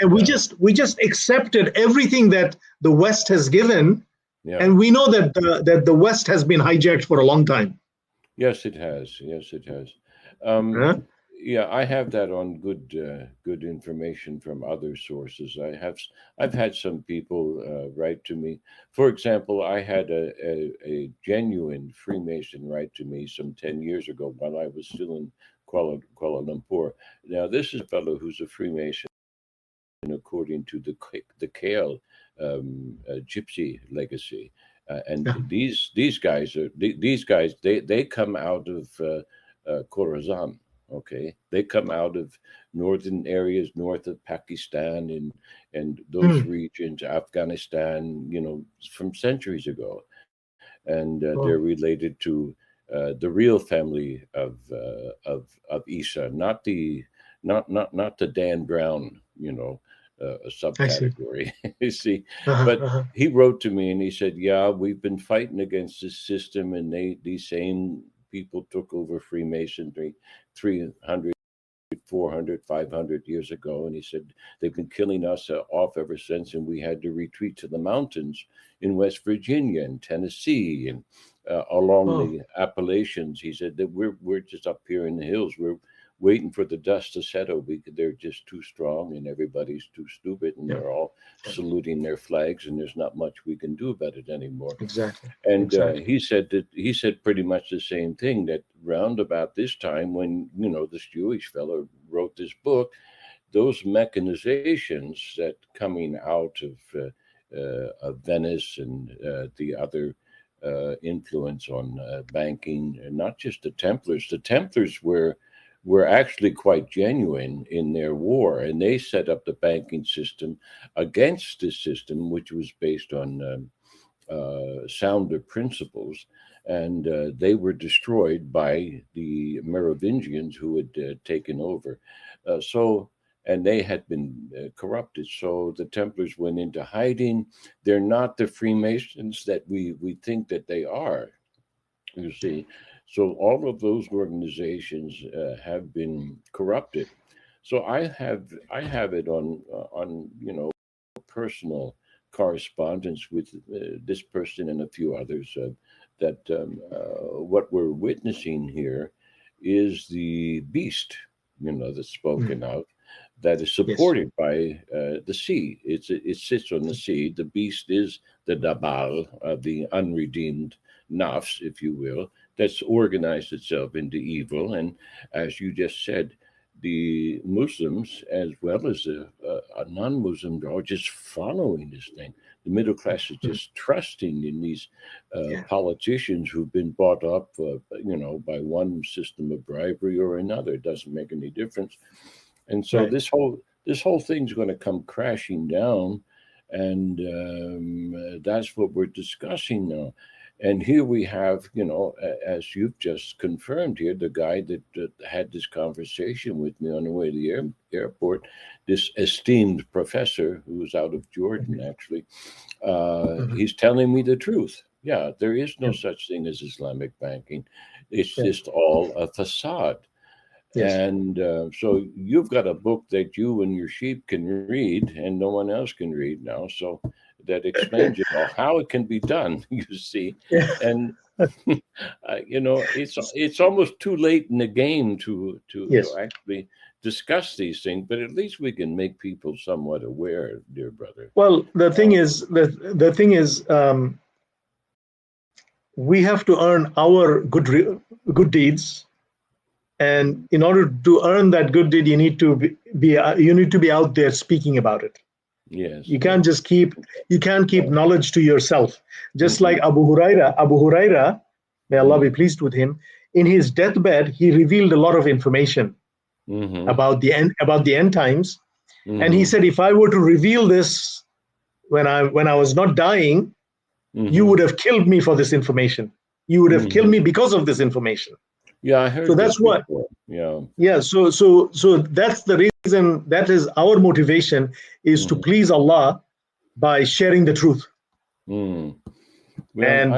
And Yeah. we just accepted everything that the West has given, Yeah. and we know that the West has been hijacked for a long time. Yes, it has. Yes, it has. Huh? Yeah, I have that on good information from other sources. I've had some people write to me. For example, I had a genuine Freemason write to me some 10 years ago while I was still in Kuala Lumpur. Now, this is a fellow who's a Freemason according to the Kale Gypsy legacy. And Yeah. these guys they come out of Khorasan. Okay, they come out of northern areas north of Pakistan and those Mm. regions, Afghanistan, from centuries ago, and they're Oh, related to the real family of Isa, not the Dan Brown, a I see. subcategory. You see, Uh-huh, but uh-huh. he wrote to me and he said, "Yeah, we've been fighting against this system, and these same people took over Freemasonry 300, 400, 500 years ago." And he said, "They've been killing us off ever since, and we had to retreat to the mountains in West Virginia and Tennessee and along Oh, the Appalachians." He said that we're just up here in the hills. We're waiting for the dust to settle. They're just too strong, and everybody's too stupid, and yeah, they're all yeah, saluting their flags, and there's not much we can do about it anymore. exactly, And exactly. he said pretty much the same thing, that round about this time when this Jewish fellow wrote this book, those mechanizations that coming out of Venice and the other influence on banking, and not just the Templars. The Templars were actually quite genuine in their war, and they set up the banking system against this system, which was based on sounder principles, and they were destroyed by the Merovingians who had taken over. So, and they had been corrupted. So the Templars went into hiding. They're not the Freemasons that we think that they are. You see, so all of those organizations have been corrupted. So I have it on personal correspondence with this person and a few others, that what we're witnessing here is the beast, that's Mm. spoken of, that is Yes, supported by the sea. It sits on the sea. The beast is the Dabal, the unredeemed nafs, if you will, that's organized itself into evil. And as you just said, the Muslims, as well as a non-Muslim, are just following this thing. The middle class is mm, just trusting in these yeah, politicians who've been bought up, by one system of bribery or another. It doesn't make any difference. And so right. this whole thing's going to come crashing down, and that's what we're discussing now. And here we have, as you've just confirmed here, the guy that had this conversation with me on the way to the airport, this esteemed professor who's out of Jordan, Mhm, actually, mhm. he's telling me the truth. Yeah, there is no Yeah, such thing as Islamic banking. It's yeah, just all a facade. yes. And so you've got a book that you and your sheep can read, and no one else can read now. So that explains it all, how it can be done. You see, Yeah. and it's almost too late in the game to Yes. actually discuss these things, but at least we can make people somewhat aware, dear brother. Well, the thing is, we have to earn our good deeds, and in order to earn that good deed, you need to be out there speaking about it. Yes. You can't just keep knowledge to yourself. Just like Abu Huraira, may Allah be pleased with him, in his deathbed, he revealed a lot of information about the end times. And he said, if I were to reveal this when I was not dying, you would have killed me for this information. You would have killed me because of this information. Yeah, I heard. So that's what. Yeah. Yeah. So that's the reason. That is our motivation, is to please Allah by sharing the truth. Well, And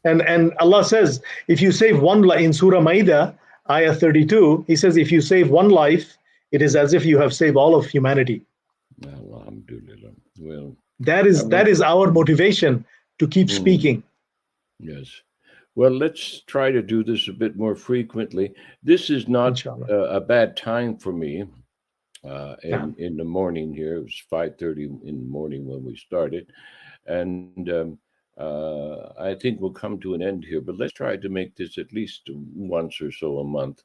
and Allah says, if you save one life, in Surah Ma'idah, Ayah 32, He says, if you save one life, it is as if you have saved all of humanity. Alhamdulillah. Well, that is our motivation to keep speaking. Yes. Well, let's try to do this a bit more frequently. This is not a bad time for me. In the morning here, it was 5:30 in the morning when we started, and I think we'll come to an end here. But let's try to make this at least once or so a month.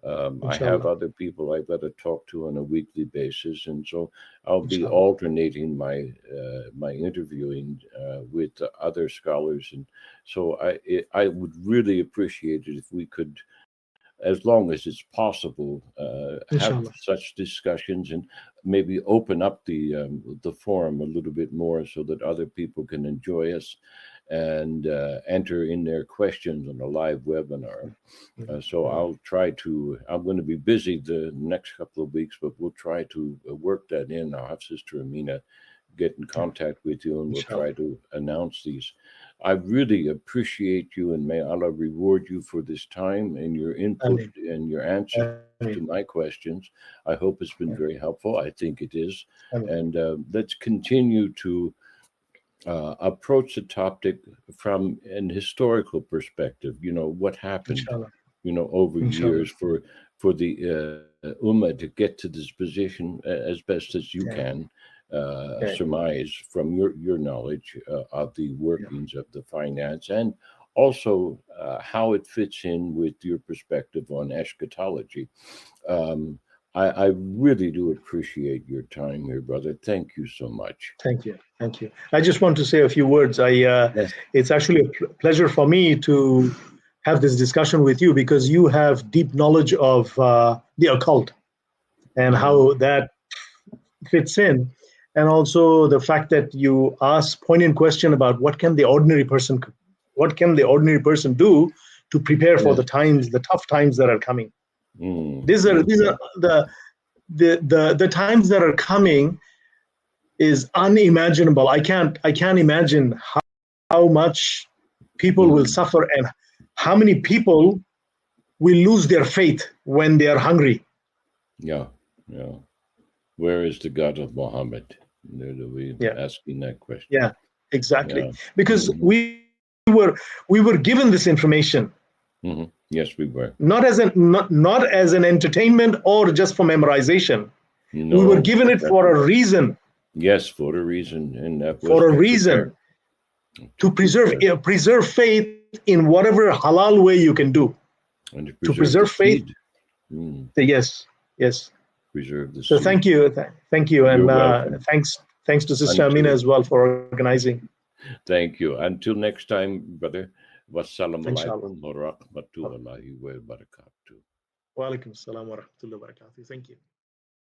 I have other people I've got to talk to on a weekly basis, and so I'll be alternating my interviewing with other scholars, and so I would really appreciate it if we could, as long as it's possible, have such discussions and maybe open up the forum a little bit more so that other people can enjoy us and enter in their questions on a live webinar. So I'll try to, I'm going to be busy the next couple of weeks, but we'll try to work that in. I'll have Sister Amina get in contact with you, and we'll try to announce these. I really appreciate you, and may Allah reward you for this time and your input and your answers to my questions. I hope it's been very helpful. I think it is. And let's continue to approach the topic from an historical perspective. You know, what happened, over years for the Ummah to get to this position as best as you can. Surmise from your knowledge of the workings of the finance, and also how it fits in with your perspective on eschatology. I really do appreciate your time here, brother. Thank you so much. Thank you. I just want to say a few words. It's actually a pleasure for me to have this discussion with you, because you have deep knowledge of the occult and how that fits in. And also the fact that you ask poignant question about what can the ordinary person do to prepare for the tough times that are coming. These are the times that are coming is unimaginable. I can't imagine how much people will suffer and how many people will lose their faith when they are hungry. Yeah. Where is the God of Muhammad? Asking that question. Yeah, exactly. Because we were given this information. Yes, we were. Not as an entertainment or just for memorization. No, we were given it for a reason. Yes, for a reason, and that was for a reason to preserve faith in whatever halal way you can do. And to preserve faith. Yes. Preserve the so seed. Thank you, and thanks to Sister Amina as well for organizing. Thank you. Until next time, brother. Wassalamu alaikum wa rahmatullahi wa barakatuh. Wa alaikum assalam wa rahmatullahi wa barakatuh. Thank you.